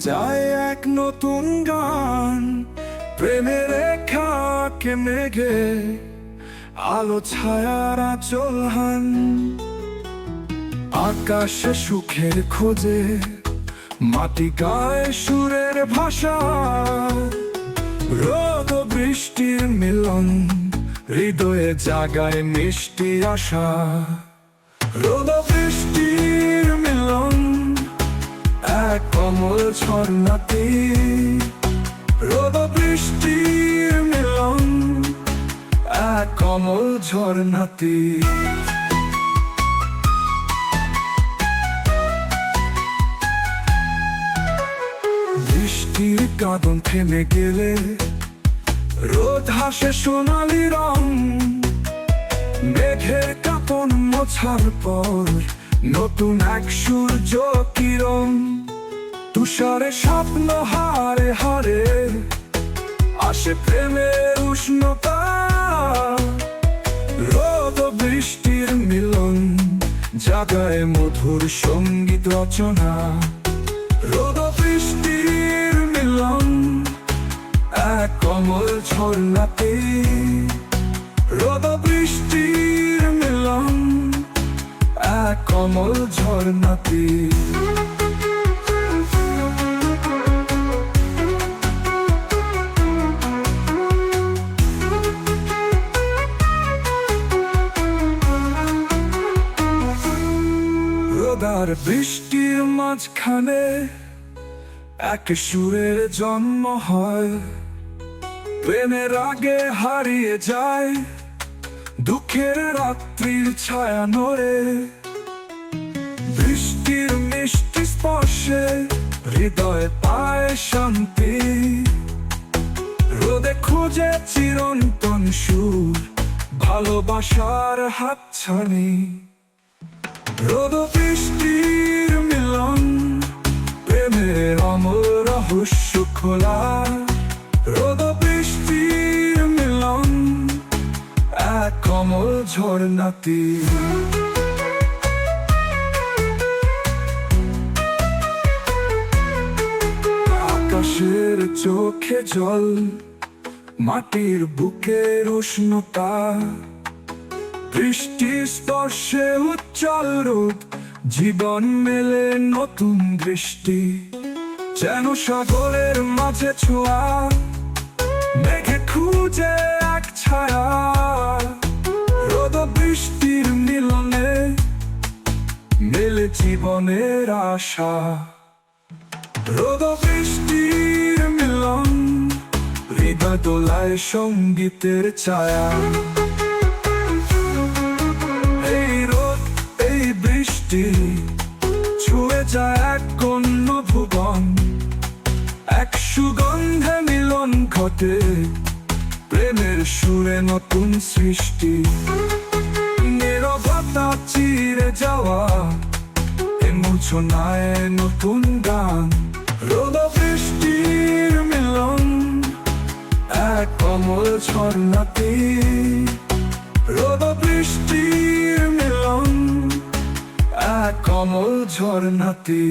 যায় এক নতুন গান, প্রেমের রেখাকে মেঘে আলো ছায়ার আচলহান। আকাশে সুখের খোঁজে মাটি গায়ে সুরের ভাষা, রোদ ও বৃষ্টির মিলন হৃদয়ে জাগায় মিষ্টি আশা। রোদ ও বৃষ্টির মিলন এক কমল ঝর্ণাতে, রোদ ও বৃষ্টির মিলন এক কমল ঝর্ণাতে। বৃষ্টির কাঁদন থেমে গেলে রোদ হাসে সোনালি রং, মেঘের কাঁপন মোছার পর নতুন এক সূর্য কিরণ। তুষারে স্বপ্ন হারে হারে আসে প্রেমের উষ্ণতা, রোদ ও বৃষ্টির মিলন জাগায় মধুর সঙ্গীত রচনা। রোদ ও বৃষ্টির মিলন এক কমল ঝর্ণাতে, রোদ ও বৃষ্টির মিলন এক কমল ঝর্ণাতে। রোদ আর বৃষ্টির মাঝখানে এক সুরের জন্ম হয়, প্রেমের আগে হারিয়ে যায় দুঃখের রাত্রির ছায়া নড়ে। বৃষ্টির মিষ্টি স্পর্শে হৃদয় পায় শান্তি, রোদে খুঁজে চিরন্তন সুর ভালোবাসার হাতছানি। রোদ ও বৃষ্টির মিলন প্রেমের অমর রহস্য খোলা, রোদ ও বৃষ্টির মিলন এক কমল ঝর্ণাতে। আকাশের চোখে জল, মাটির বুকের উষ্ণতা, বৃষ্টির স্পর্শে উজ্জ্বল রূপ জীবন মেলে নতুন দৃষ্টি। যেন সাগরের মাঝে ছোঁয়া মেঘে খুঁজে এক ছায়া, রোদ ও বৃষ্টির মিলনে মেলে জীবনের আশা। রোদ ও বৃষ্টির মিলন হৃদয় দোলায় সঙ্গীতের ছায়া। এই রোদ এই বৃষ্টি ছুঁয়ে যায় এক অন্য ভুবন, এক সুগন্ধে মিলন ঘটে প্রেমের সুরে নতুন সৃষ্টি। নীরবতা চিরে যাওয়া এমোশনায় নতুন গান, রোদ ও বৃষ্টির মিলন এক কমল ঝর্ণাতে, রোদ ও বৃষ্টির মিলন এক কমল ঝর্ণাতে।